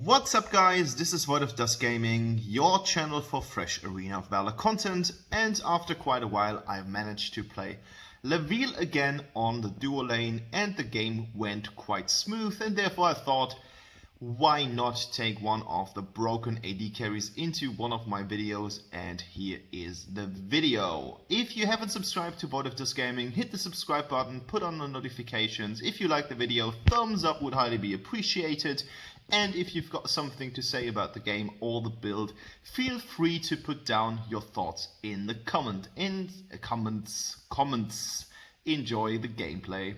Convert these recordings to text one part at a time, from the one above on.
What's up guys, this is Void of Dust Gaming, your channel for fresh Arena of Valor content, and after quite a while I've managed to play Laville again on the duo lane and the game went quite smooth, and therefore I thought why not take one of the broken AD carries into one of my videos, and here is the video. If you haven't subscribed to Void of Dust Gaming, hit the subscribe button, put on the notifications. If you like the video, thumbs up would highly be appreciated. And if you've got something to say about the game or the build, feel free to put down your thoughts in the comments. Enjoy the gameplay.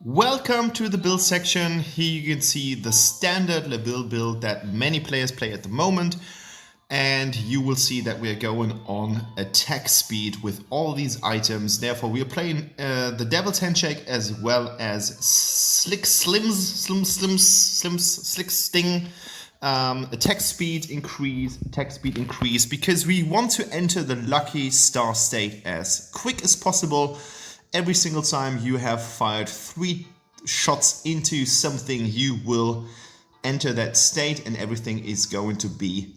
Welcome to the build section. Here you can see the standard Laville build that many players play at the moment. And you will see that we are going on attack speed with all these items. Therefore, we are playing the Devil's Handshake as well as Slick Sting. Attack speed increase, because we want to enter the lucky star state as quick as possible. Every single time you have fired 3 shots into something, you will enter that state and everything is going to be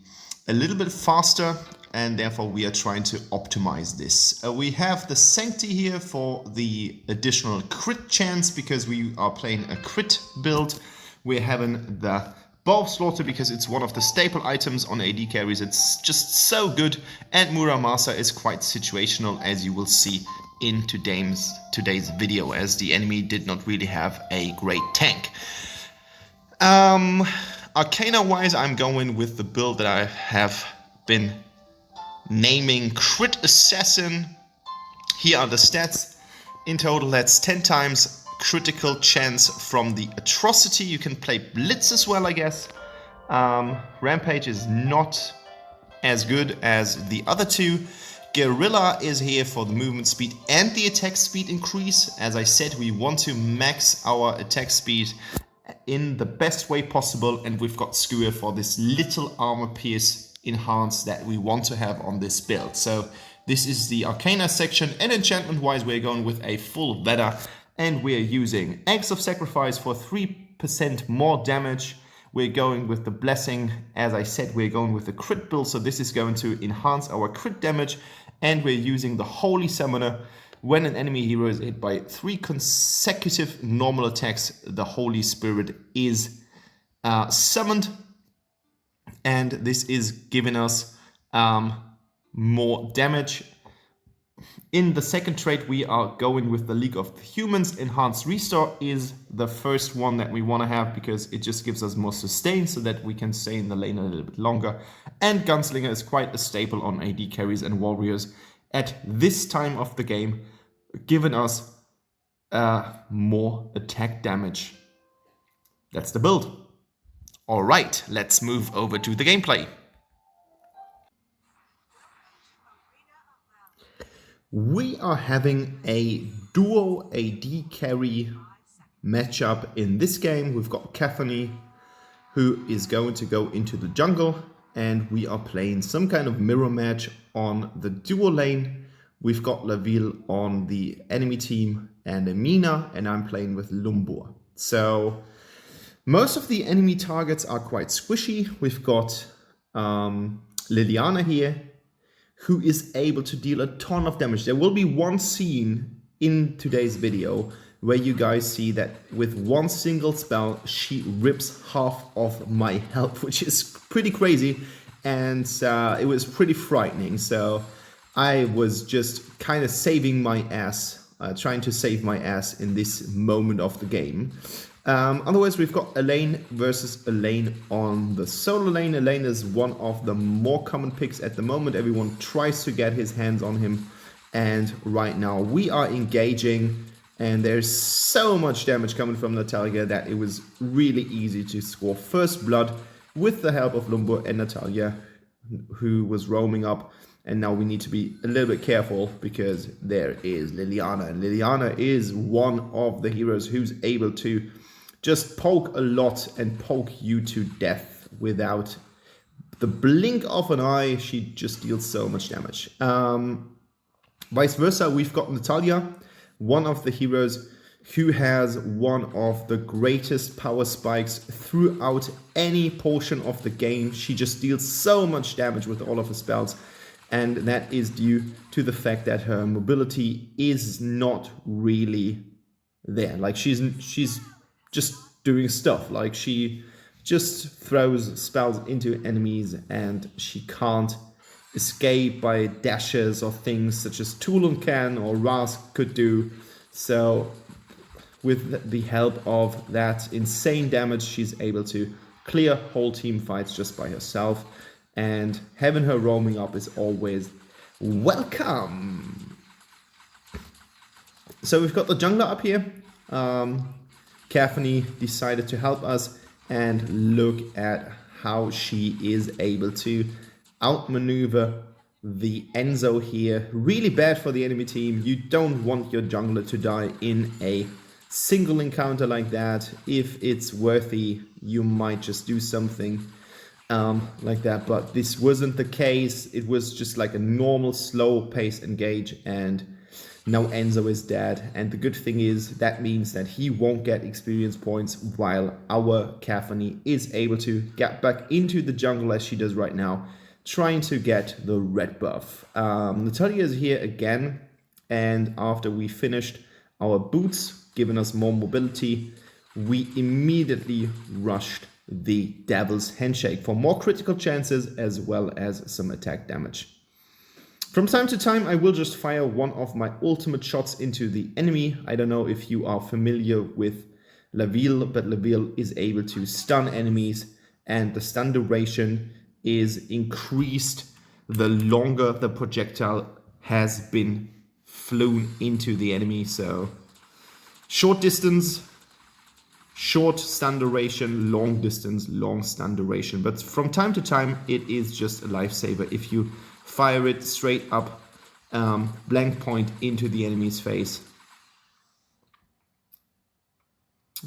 a little bit faster, and therefore we are trying to optimize this. We have the Sanctity here for the additional crit chance because we are playing a crit build. We're having the Bow of Slaughter because it's one of the staple items on AD carries. It's just so good, and Muramasa is quite situational, as you will see in today's video, as the enemy did not really have a great tank. Arcana wise, I'm going with the build that I have been naming Crit Assassin. Here are the stats. In total, that's 10 times critical chance from the Atrocity. You can play Blitz as well, I guess. Rampage is not as good as the other two. Guerrilla is here for the movement speed and the attack speed increase. As I said, we want to max our attack speed in the best way possible, and we've got Skewer for this little armor pierce enhance that we want to have on this build. So this is the Arcana section, and enchantment wise we're going with a full Veda, and we're using Eggs of Sacrifice for 3% more damage. We're going with the Blessing. As I said, we're going with the crit build, so this is going to enhance our crit damage, and we're using the Holy Summoner. When an enemy hero is hit by 3 consecutive normal attacks, the Holy Spirit is summoned, and this is giving us more damage. In the second trait, we are going with the League of the Humans. Enhanced Restore is the first one that we want to have because it just gives us more sustain so that we can stay in the lane a little bit longer. And Gunslinger is quite a staple on AD carries and warriors at this time of the game, giving us more attack damage. That's the build. Alright, let's move over to the gameplay. We are having a duo AD carry matchup in this game. We've got Cathony, who is going to go into the jungle, and we are playing some kind of mirror match on the duo lane. We've got Laville on the enemy team and Amina, and I'm playing with Lumbur. So most of the enemy targets are quite squishy. We've got Liliana here, who is able to deal a ton of damage. There will be one scene in today's video where you guys see that with one single spell, she rips half of my health, which is pretty crazy, and it was pretty frightening. So I was just kind of saving my ass, trying to save my ass in this moment of the game. Otherwise, we've got Elaine versus Elaine on the solo lane. Elaine is one of the more common picks at the moment. Everyone tries to get his hands on him. And right now we are engaging, and there's so much damage coming from Natalya that it was really easy to score first blood with the help of Lumbur and Natalya, who was roaming up. And now we need to be a little bit careful because there is Liliana. And Liliana is one of the heroes who's able to just poke a lot and poke you to death without the blink of an eye. She just deals so much damage. Vice versa, we've got Natalya, one of the heroes who has one of the greatest power spikes throughout any portion of the game. She just deals so much damage with all of her spells, and that is due to the fact that her mobility is not really there. Like she's just doing stuff. Like she just throws spells into enemies and she can't escape by dashes or things such as Tulun can or Ras could do. So with the help of that insane damage, she's able to clear whole team fights just by herself, and having her roaming up is always welcome. So we've got the jungler up here. Caphany decided to help us, and look at how she is able to outmaneuver the Enzo here. Really bad for the enemy team. You don't want your jungler to die in a single encounter like that. If it's worthy, you might just do something like that, but this wasn't the case. It was just like a normal slow pace engage, and now Enzo is dead. And the good thing is that means that he won't get experience points, while our Caphany is able to get back into the jungle as she does right now, trying to get the red buff. Natalya is here again, and after we finished our boots, giving us more mobility, we immediately rushed the Devil's Handshake for more critical chances as well as some attack damage. From time to time, I will just fire one of my ultimate shots into the enemy. I don't know if you are familiar with Laville, but Laville is able to stun enemies, and the stun duration is increased the longer the projectile has been flown into the enemy. So short distance, short stun duration, long distance, long stun duration. But from time to time, it is just a lifesaver if you fire it straight up, blank point into the enemy's face.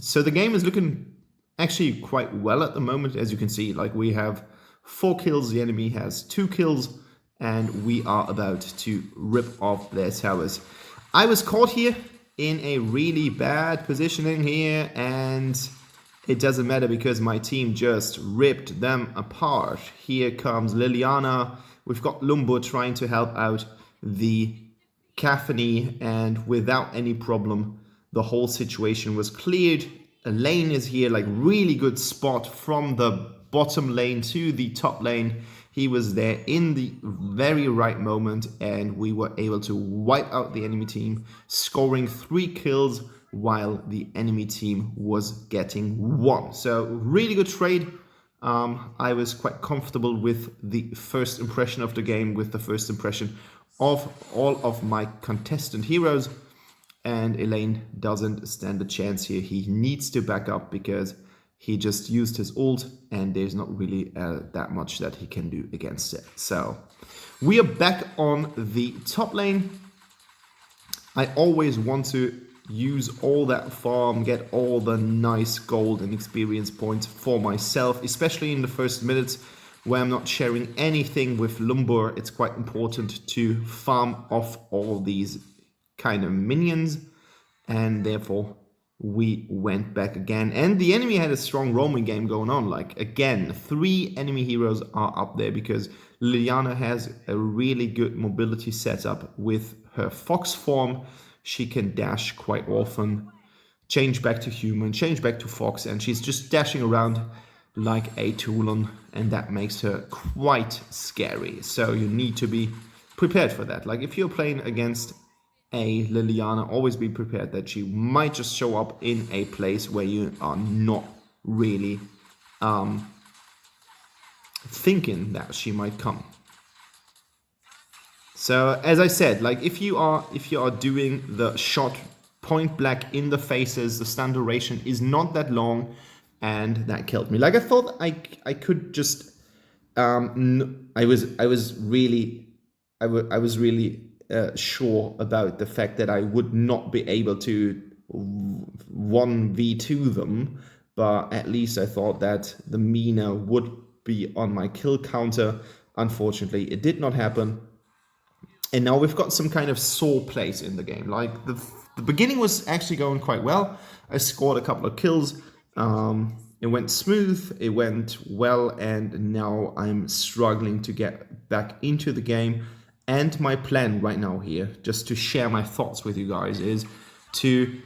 So the game is looking actually quite well at the moment. As you can see, like we have 4 kills, the enemy has 2 kills, and we are about to rip off their towers. I was caught here in a really bad positioning here, and it doesn't matter because my team just ripped them apart. Here comes Liliana. We've got Lumbo trying to help out the Caphany, and without any problem, the whole situation was cleared. Elaine is here, like really good spot from the bottom lane to the top lane. He was there in the very right moment, and we were able to wipe out the enemy team, scoring 3 kills while the enemy team was getting 1. So really good trade. I was quite comfortable with the first impression of the game, with the first impression of all of my contestant heroes. And Elaine doesn't stand a chance here. He needs to back up because he just used his ult, and there's not really that much that he can do against it. So we are back on the top lane. I always want to use all that farm, get all the nice gold and experience points for myself, especially in the first minutes where I'm not sharing anything with Lumbur. It's quite important to farm off all these kind of minions, and therefore we went back again. And the enemy had a strong roaming game going on. Like again, 3 enemy heroes are up there because Liliana has a really good mobility setup with her fox form. She can dash quite often, change back to human, change back to fox, and she's just dashing around like a Tulun, and that makes her quite scary. So you need to be prepared for that. Like if you're playing against a Liliana, always be prepared that she might just show up in a place where you are not really thinking that she might come. So as I said, like if you are doing the shot point blank in the faces, the stun duration is not that long, and that killed me. Like I thought I could just I was really sure about the fact that I would not be able to 1v2 them, but at least I thought that the Mina would be on my kill counter. Unfortunately, it did not happen. And now we've got some kind of sore place in the game. Like The beginning was actually going quite well. I scored a couple of kills. It went smooth, it went well, and now I'm struggling to get back into the game. And my plan right now here, just to share my thoughts with you guys, is to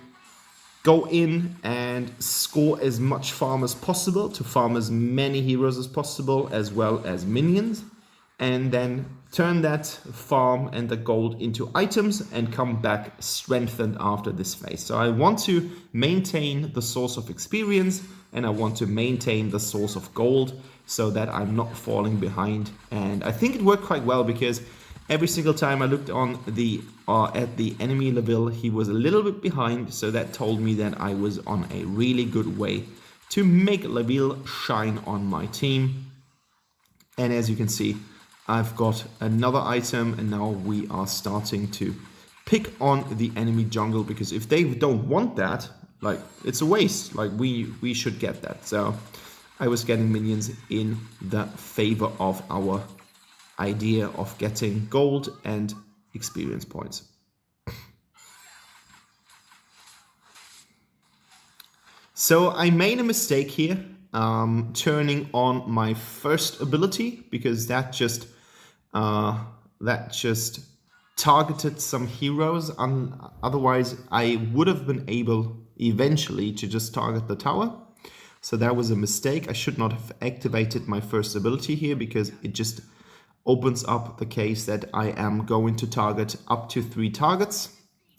go in and score as much farm as possible, to farm as many heroes as possible, as well as minions, and then turn that farm and the gold into items and come back strengthened after this phase. So I want to maintain the source of experience and I want to maintain the source of gold so that I'm not falling behind. And I think it worked quite well because every single time I looked on the at the enemy Laville, he was a little bit behind, so that told me that I was on a really good way to make Laville shine on my team. And as you can see, I've got another item, and now we are starting to pick on the enemy jungle, because if they don't want that, like, it's a waste. Like, we should get that. So I was getting minions in the favor of our idea of getting gold and experience points. So I made a mistake here, turning on my first ability, because that just targeted some heroes. Otherwise, I would have been able eventually to just target the tower. So that was a mistake. I should not have activated my first ability here, because it just opens up the case that I am going to target up to 3 targets.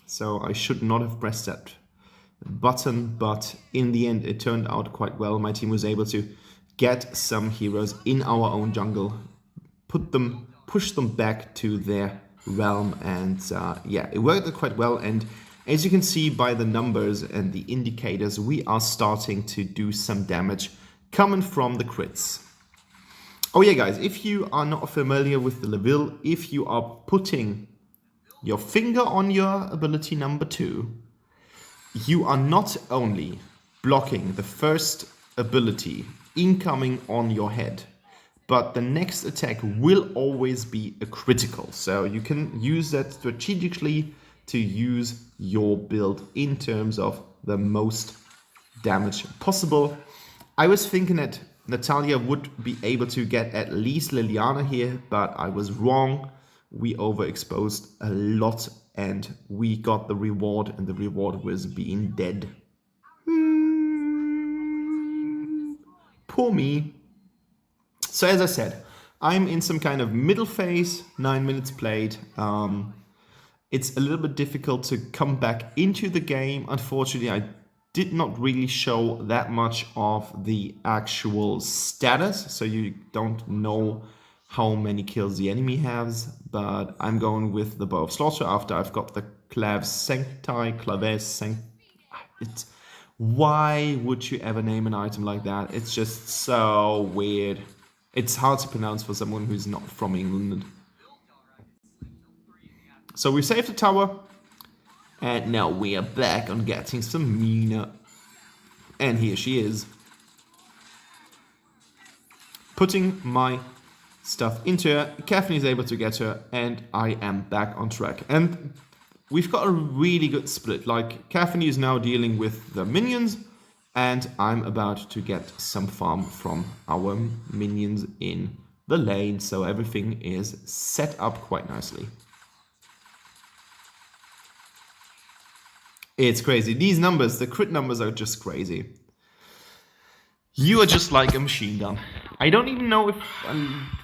So I should not have pressed that button, but in the end it turned out quite well. My team was able to get some heroes in our own jungle, push them back to their realm, and yeah, it worked quite well. And as you can see by the numbers and the indicators, we are starting to do some damage coming from the crits. Oh yeah, guys, if you are not familiar with the Laville, if you are putting your finger on your ability number 2, you are not only blocking the first ability incoming on your head, but the next attack will always be a critical. So you can use that strategically to use your build in terms of the most damage possible. I was thinking that Natalya would be able to get at least Liliana here, but I was wrong. We overexposed a lot and we got the reward, and the reward was being dead. Poor me. So as I said, I'm in some kind of middle phase, 9 minutes played. It's a little bit difficult to come back into the game. Unfortunately, I did not really show that much of the actual status, so you don't know how many kills the enemy has, but I'm going with the Bow of Slaughter after I've got the Claves Sancti. Why would you ever name an item like that? It's just so weird. It's hard to pronounce for someone who's not from England. So we saved the tower, and now we are back on getting some Mina. And here she is. Putting my stuff into her, Kathleen is able to get her, and I am back on track. And we've got a really good split. Like, Kathleen is now dealing with the minions, and I'm about to get some farm from our minions in the lane. So everything is set up quite nicely. It's crazy. These numbers, the crit numbers are just crazy. You are just like a machine gun. I don't even know if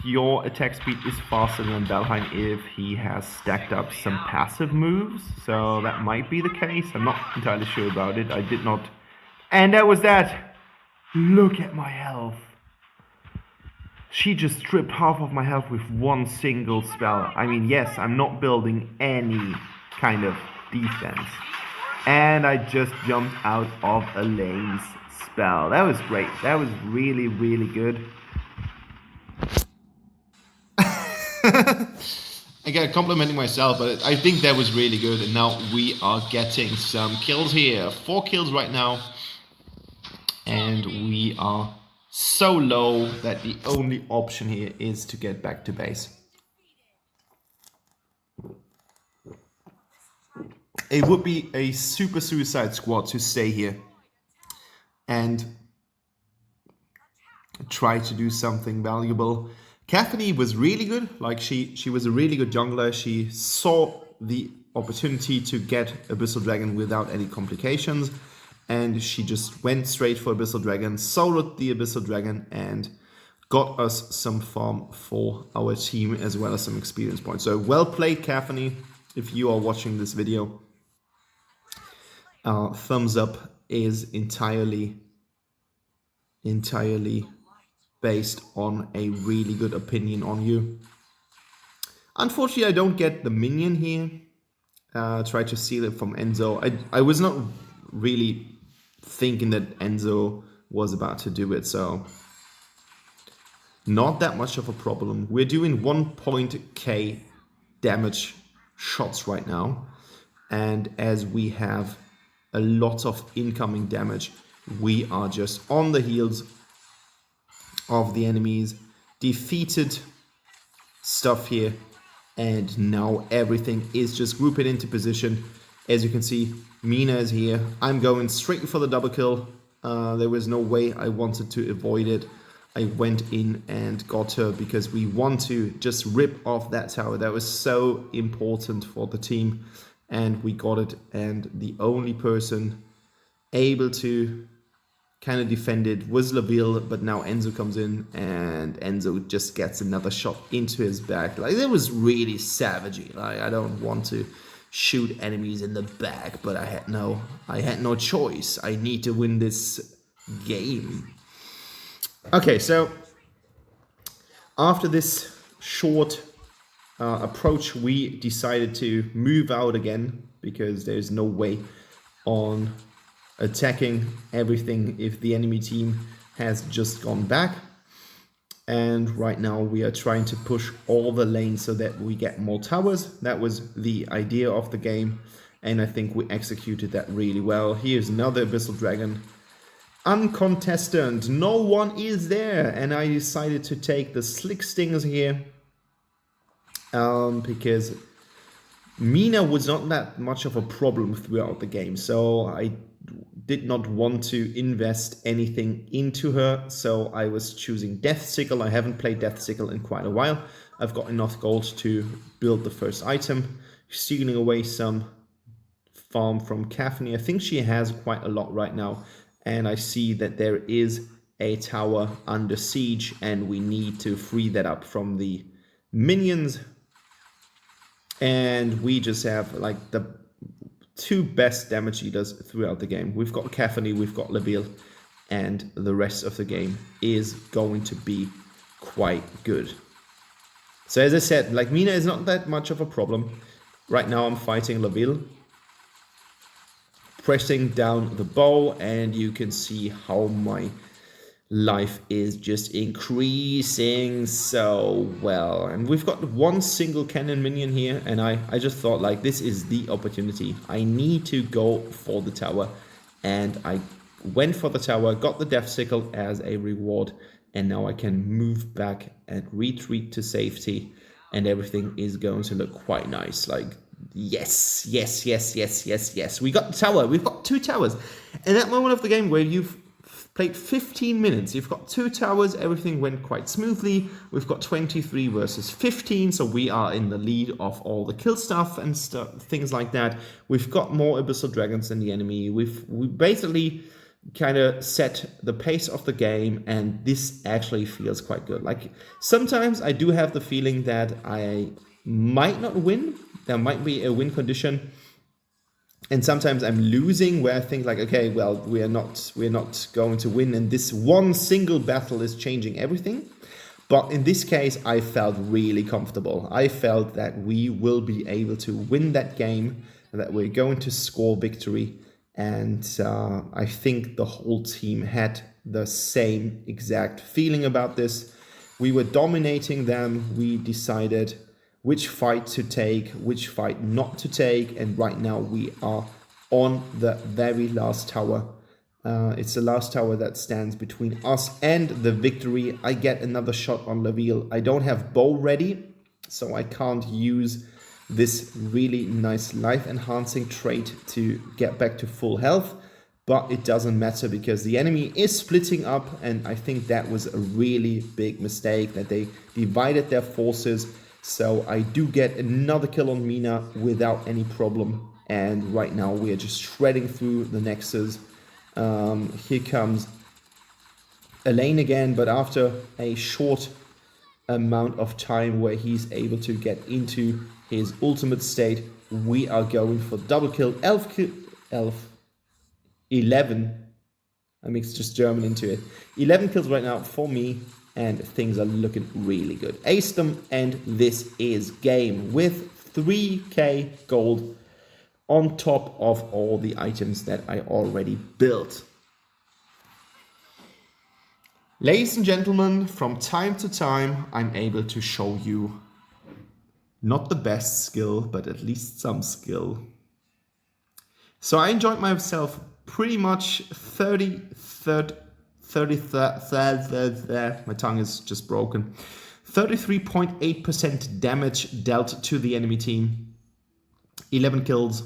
your attack speed is faster than Valheim if he has stacked up some passive moves. So that might be the case. I'm not entirely sure about it. I did not. And that was that. Look at my health. She just stripped half of my health with one single spell. I mean, yes, I'm not building any kind of defense. And I just jumped out of Elaine's spell. That was great. That was really, really good. Again, complimenting myself, but I think that was really good. And now we are getting some kills here. 4 kills right now. And we are so low that the only option here is to get back to base. It would be a super suicide squad to stay here and try to do something valuable. Cathany was really good. Like she was a really good jungler. She saw the opportunity to get Abyssal Dragon without any complications, and she just went straight for Abyssal Dragon, soloed the Abyssal Dragon, and got us some farm for our team as well as some experience points. So well played, Cathany. If you are watching this video, thumbs up is entirely based on a really good opinion on you. Unfortunately, I don't get the minion here. Try to steal it from Enzo. I was not really thinking that Enzo was about to do it, so not that much of a problem. We're doing 1.k damage shots right now, and as we have a lot of incoming damage, we are just on the heels of the enemies, defeated stuff here, and now everything is just grouping into position. As you can see, Mina is here. I'm going straight for the double kill. There was no way I wanted to avoid it. I went in and got her because we want to just rip off that tower. That was so important for the team, and we got it. And the only person able to kind of defended was Laville, but now Enzo comes in and Enzo just gets another shot into his back. Like, it was really savagey. Like, I don't want to shoot enemies in the back, but I had no choice. I need to win this game. Okay, so after this short approach, we decided to move out again because there's no way on attacking everything if the enemy team has just gone back. And right now we are trying to push all the lanes so that we get more towers. That was the idea of the game, and I think we executed that really well. Here's another Abyssal Dragon, uncontested, no one is there, and I decided to take the Slick Stings here because Mina was not that much of a problem throughout the game, so I did not want to invest anything into her, so I was choosing Death Sickle. I haven't played Death Sickle in quite a while. I've got enough gold to build the first item, stealing away some farm from Cathany. I think she has quite a lot right now, and I see that there is a tower under siege, and we need to free that up from the minions. And we just have like the two best damage dealers throughout the game. We've got Cathany, we've got Laville, and the rest of the game is going to be quite good. So as I said, like, Mina is not that much of a problem. Right now I'm fighting Laville, pressing down the bow, and you can see how my life is just increasing so well. And we've got one single cannon minion here, and I just thought, like, this is the opportunity. I need to go for the tower, and I went for the tower, got the Death Sickle as a reward, and now I can move back and retreat to safety, and everything is going to look quite nice. Like, yes, yes, yes, yes, yes, yes. We got the tower. We've got 2 towers. And that moment of the game where you've played 15 minutes, you've got 2 towers, everything went quite smoothly. We've got 23 versus 15, so we are in the lead of all the kill stuff and things like that. We've got more Abyssal Dragons than the enemy. We basically kind of set the pace of the game, and this actually feels quite good. Like, sometimes I do have the feeling that I might not win. There might be a win condition. And sometimes I'm losing where I think, like, okay, well, we're not going to win, and this one single battle is changing everything. But in this case, I felt really comfortable. I felt that we will be able to win that game, and that we're going to score victory. And I think the whole team had the same exact feeling about this. We were dominating them. We decided which fight to take, which fight not to take, and right now we are on the very last tower. It's the last tower that stands between us and the victory. I get another shot on Laville. I don't have bow ready, so I can't use this really nice life enhancing trait to get back to full health, but it doesn't matter because the enemy is splitting up, and I think that was a really big mistake that they divided their forces. So I do get another kill on Mina without any problem, and right now we are just shredding through the Nexus. Here comes Elaine again, but after a short amount of time where he's able to get into his ultimate state, we are going for double kill. 11. I mixed just German into it. 11 kills right now for me, and things are looking really good. Ace them, and this is game with 3k gold on top of all the items that I already built. Ladies and gentlemen, from time to time, I'm able to show you not the best skill, but at least some skill. So I enjoyed myself pretty much 30, my tongue is just broken. 33.8% damage dealt to the enemy team. 11 kills.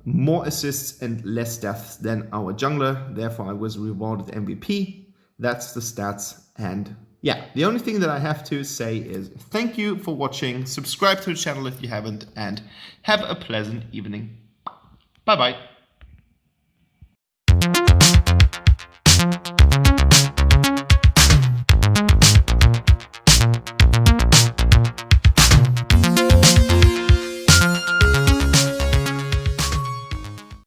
More assists and less deaths than our jungler. Therefore, I was rewarded MVP. That's the stats. And yeah, the only thing that I have to say is thank you for watching. Subscribe to the channel if you haven't, and have a pleasant evening. Bye-bye.